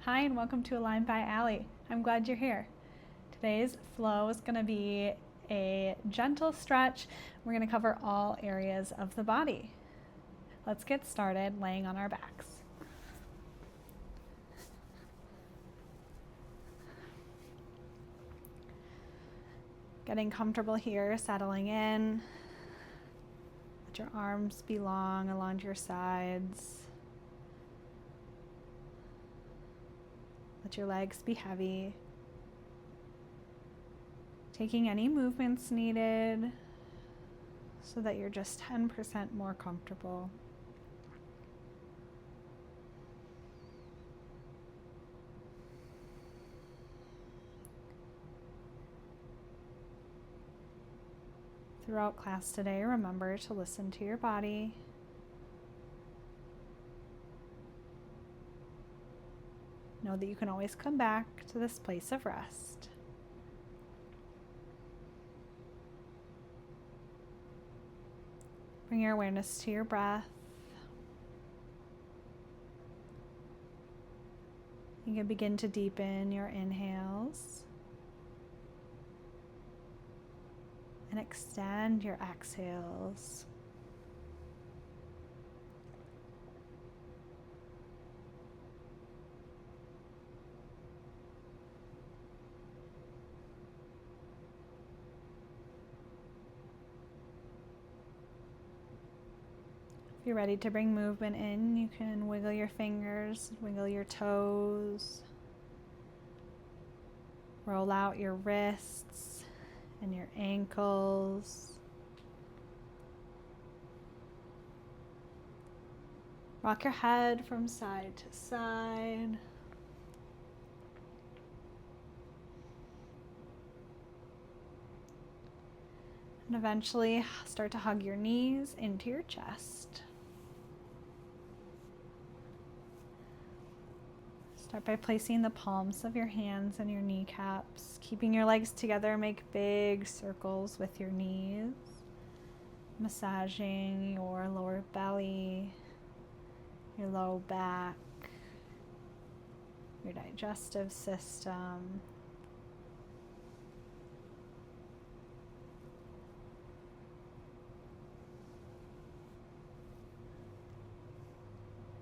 Hi, and welcome to Aligned by Allie. I'm glad you're here. Today's flow is going to be a gentle stretch. We're going to cover all areas of the body. Let's get started laying on our backs. Getting comfortable here, settling in. Let your arms be long along your sides. Let your legs be heavy. Taking any movements needed so that you're just 10% more comfortable. Throughout class today, remember to listen to your body. Know that you can always come back to this place of rest. Bring your awareness to your breath. You can begin to deepen your inhales and extend your exhales. If you're ready to bring movement in, you can wiggle your fingers, wiggle your toes, roll out your wrists and your ankles. Rock your head from side to side. And eventually start to hug your knees into your chest. Start by placing the palms of your hands on your kneecaps. Keeping your legs together, make big circles with your knees. Massaging your lower belly, your low back, your digestive system.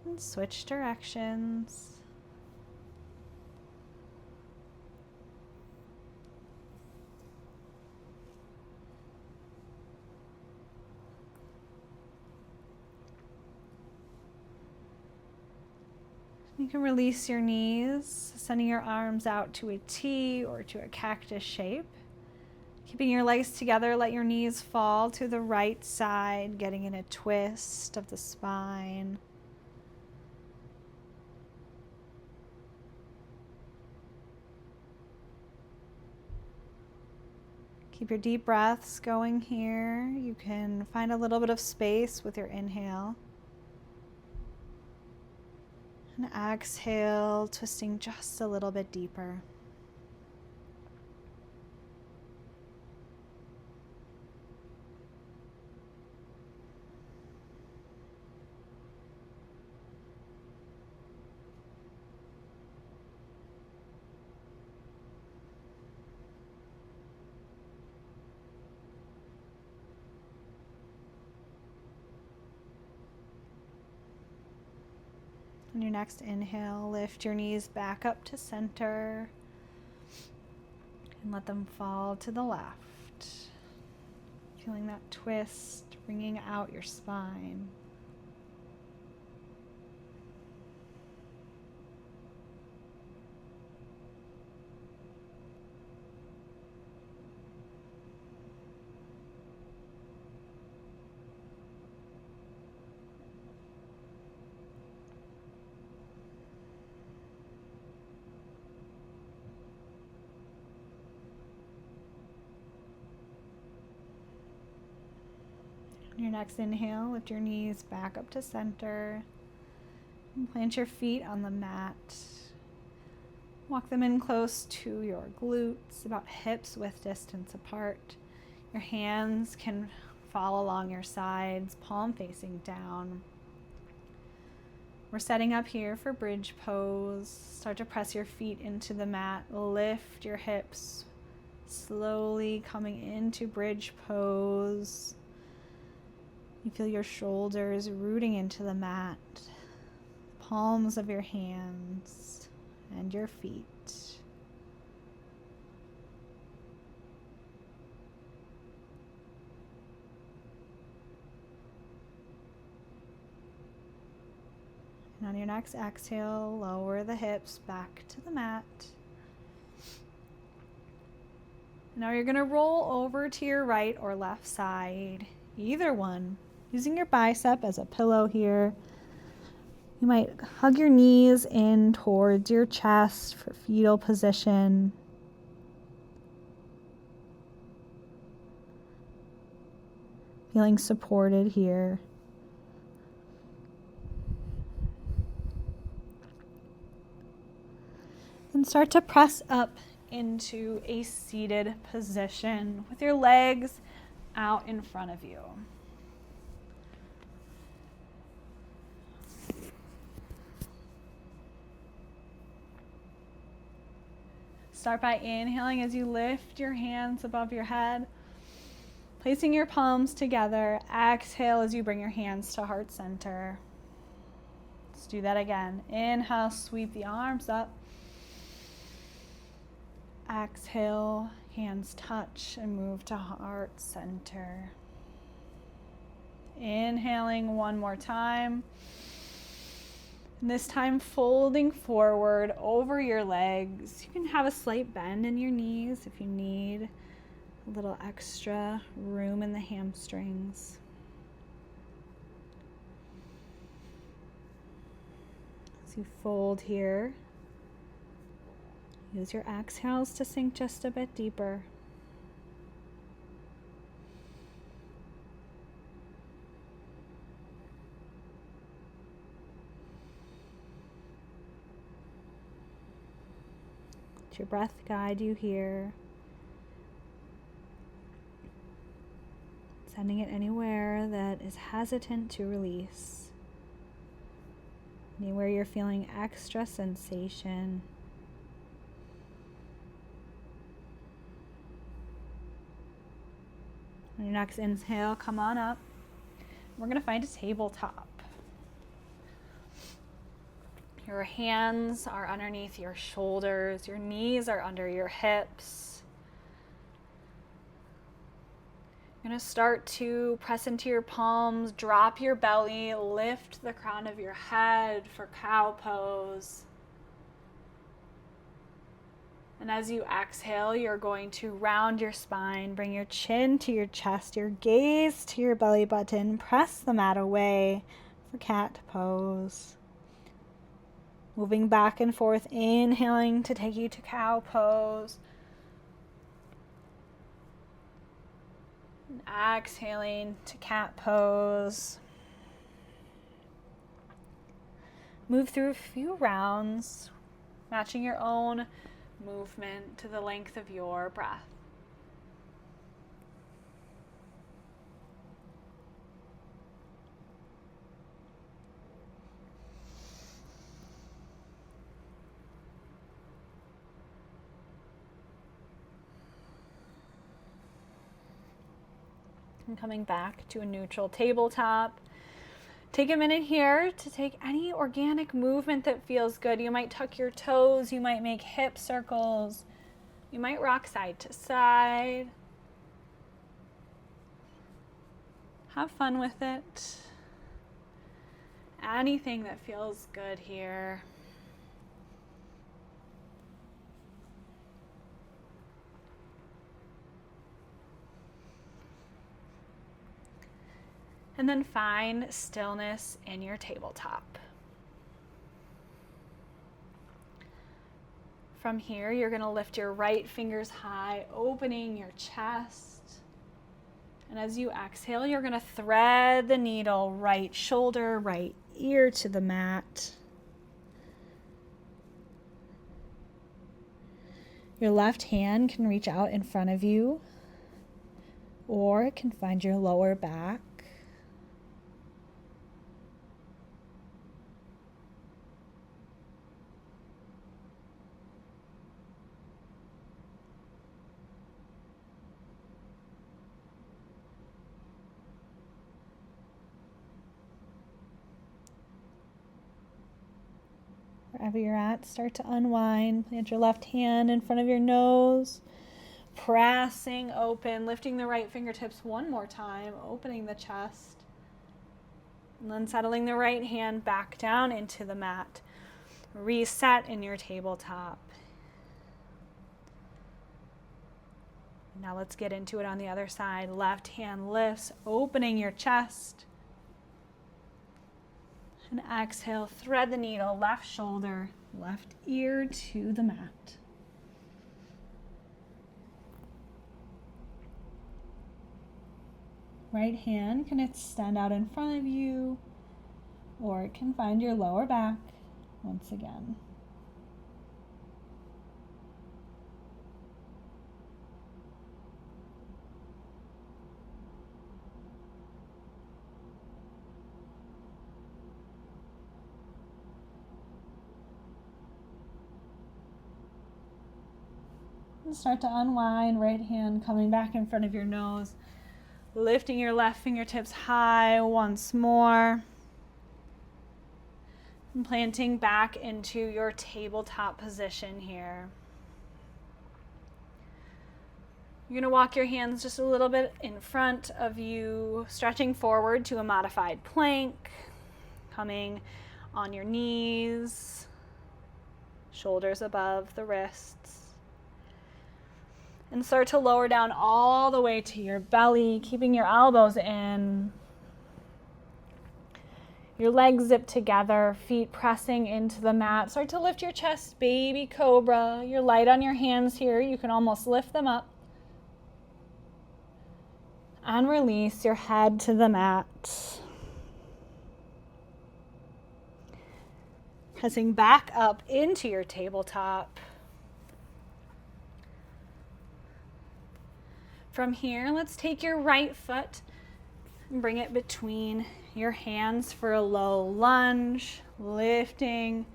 And switch directions. You can release your knees, sending your arms out to a T or to a cactus shape. Keeping your legs together, let your knees fall to the right side, getting in a twist of the spine. Keep your deep breaths going here. You can find a little bit of space with your inhale. And exhale, twisting just a little bit deeper. On your next inhale, lift your knees back up to center and let them fall to the left. Feeling that twist, bringing out your spine. On your next inhale, lift your knees back up to center and plant your feet on the mat. Walk them in close to your glutes, about hips width distance apart. Your hands can fall along your sides, palm facing down. We're setting up here for bridge pose. Start to press your feet into the mat. Lift your hips, slowly coming into bridge pose. You feel your shoulders rooting into the mat, palms of your hands and your feet. And on your next exhale, lower the hips back to the mat. Now you're going to roll over to your right or left side, either one, using your bicep as a pillow here. You might hug your knees in towards your chest for fetal position. Feeling supported here. And start to press up into a seated position with your legs out in front of you. Start by inhaling as you lift your hands above your head, placing your palms together. Exhale as you bring your hands to heart center. Let's do that again. Inhale, sweep the arms up. Exhale, hands touch and move to heart center. Inhaling one more time. And this time folding forward over your legs. You can have a slight bend in your knees if you need a little extra room in the hamstrings. As you fold here, use your exhales to sink just a bit deeper. Let your breath guide you here. Sending it anywhere that is hesitant to release. Anywhere you're feeling extra sensation. On your next inhale, come on up. We're going to find a tabletop. Your hands are underneath your shoulders. Your knees are under your hips. You're going to start to press into your palms, drop your belly, lift the crown of your head for cow pose. And as you exhale, you're going to round your spine, bring your chin to your chest, your gaze to your belly button, press the mat away for cat pose. Moving back and forth, inhaling to take you to cow pose. And exhaling to cat pose. Move through a few rounds, matching your own movement to the length of your breath. And coming back to a neutral tabletop. Take a minute here to take any organic movement that feels good. You might tuck your toes, you might make hip circles, you might rock side to side. Have fun with it. Anything that feels good here. And then find stillness in your tabletop. From here, you're going to lift your right fingers high, opening your chest. And as you exhale, you're going to thread the needle, right shoulder, right ear to the mat. Your left hand can reach out in front of you, or it can find your lower back. wherever you're at, start to unwind. Plant your left hand in front of your nose, pressing open, lifting the right fingertips one more time, opening the chest. And then settling the right hand back down into the mat. Reset in your tabletop. Now let's get into it on the other side. Left hand lifts, opening your chest. And exhale, thread the needle, left shoulder, left ear to the mat. Right hand can extend out in front of you, or it can find your lower back once again. And start to unwind, right hand coming back in front of your nose, lifting your left fingertips high once more. And planting back into your tabletop position here. You're going to walk your hands just a little bit in front of you, stretching forward to a modified plank, coming on your knees, shoulders above the wrists. And start to lower down all the way to your belly, keeping your elbows in. Your legs zip together, feet pressing into the mat. Start to lift your chest, baby cobra. You're light on your hands here. You can almost lift them up. And release your head to the mat. Pressing back up into your tabletop. From here, let's take your right foot and bring it between your hands for a low lunge, lifting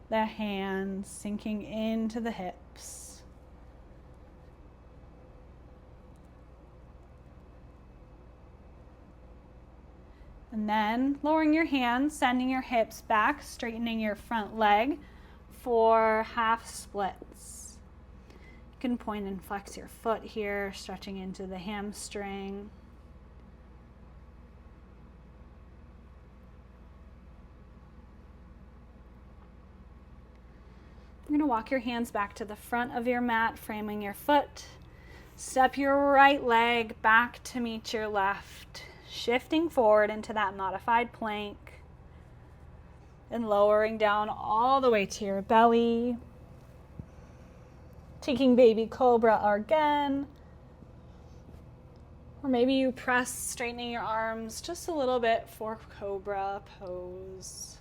the hands, sinking into the hips. And then lowering your hands, sending your hips back, straightening your front leg for half splits. You can point and flex your foot here, stretching into the hamstring. You're going to walk your hands back to the front of your mat, framing your foot. Step your right leg back to meet your left, shifting forward into that modified plank and lowering down all the way to your belly. Taking baby cobra again. Or maybe you press, straightening your arms just a little bit for cobra pose.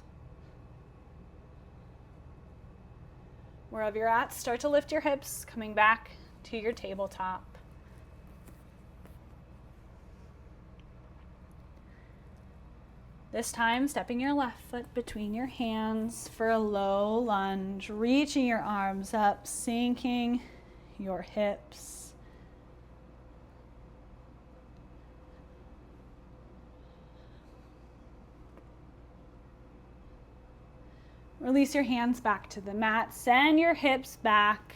Wherever you're at, start to lift your hips, coming back to your tabletop. This time, stepping your left foot between your hands for a low lunge, reaching your arms up, sinking your hips. Release your hands back to the mat. Send your hips back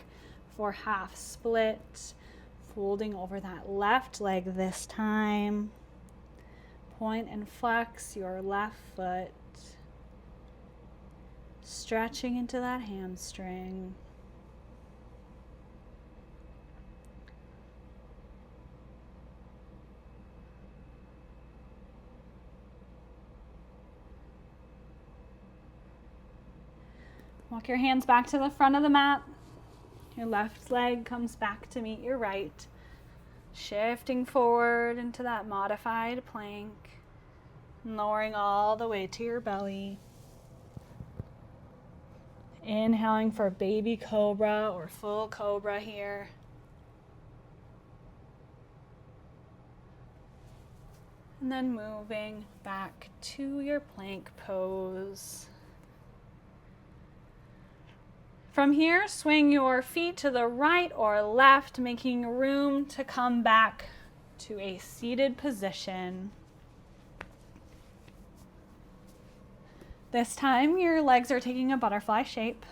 for half split, folding over that left leg this time. Point and flex your left foot, stretching into that hamstring. Walk your hands back to the front of the mat. Your left leg comes back to meet your right. Shifting forward into that modified plank, lowering all the way to your belly. Inhaling for baby cobra or full cobra here. And then moving back to your plank pose. From here, swing your feet to the right or left, making room to come back to a seated position. This time your legs are taking a butterfly shape.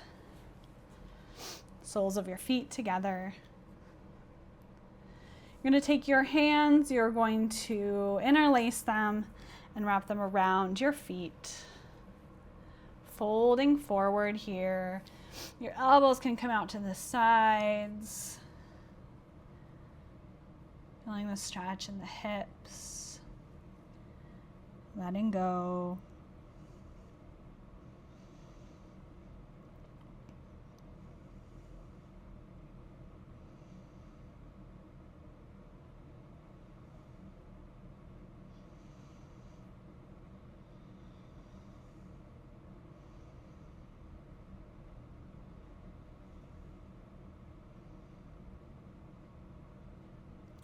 Soles of your feet together. You're going to take your hands, you're going to interlace them and wrap them around your feet. Folding forward here. Your elbows can come out to the sides. Feeling the stretch in the hips. Letting go.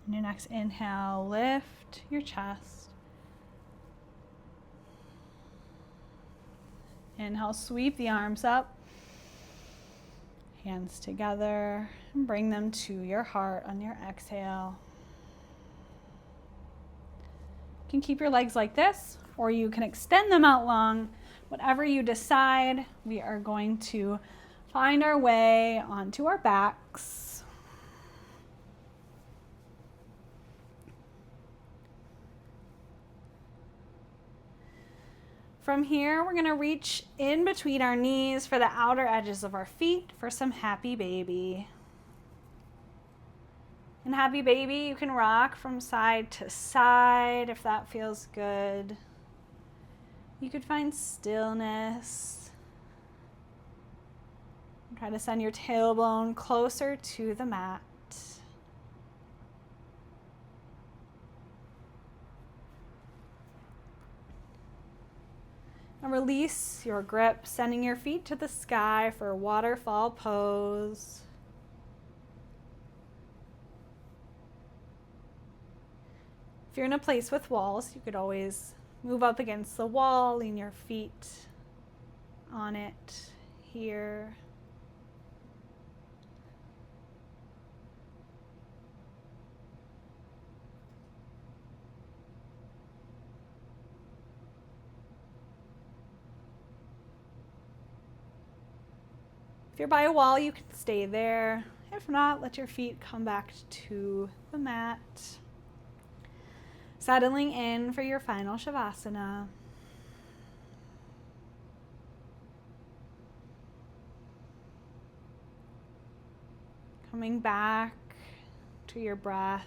On your next inhale, lift your chest. Inhale, sweep the arms up. Hands together and bring them to your heart on your exhale. You can keep your legs like this, or you can extend them out long. Whatever you decide, we are going to find our way onto our backs. From here, we're going to reach in between our knees for the outer edges of our feet for some happy baby. In happy baby, you can rock from side to side if that feels good. You could find stillness. Try to send your tailbone closer to the mat. And release your grip, sending your feet to the sky for waterfall pose. If you're in a place with walls, you could always move up against the wall, lean your feet on it here. If you're by a wall, you can stay there. If not, let your feet come back to the mat. Settling in for your final Shavasana. Coming back to your breath.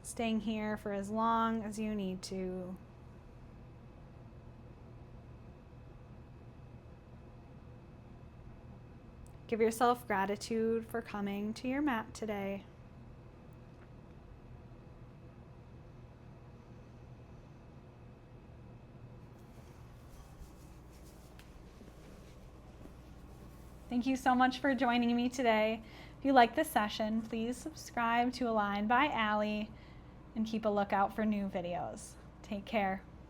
Staying here for as long as you need to. Give yourself gratitude for coming to your mat today. Thank you so much for joining me today. If you like this session, please subscribe to Align by Allie and keep a lookout for new videos. Take care.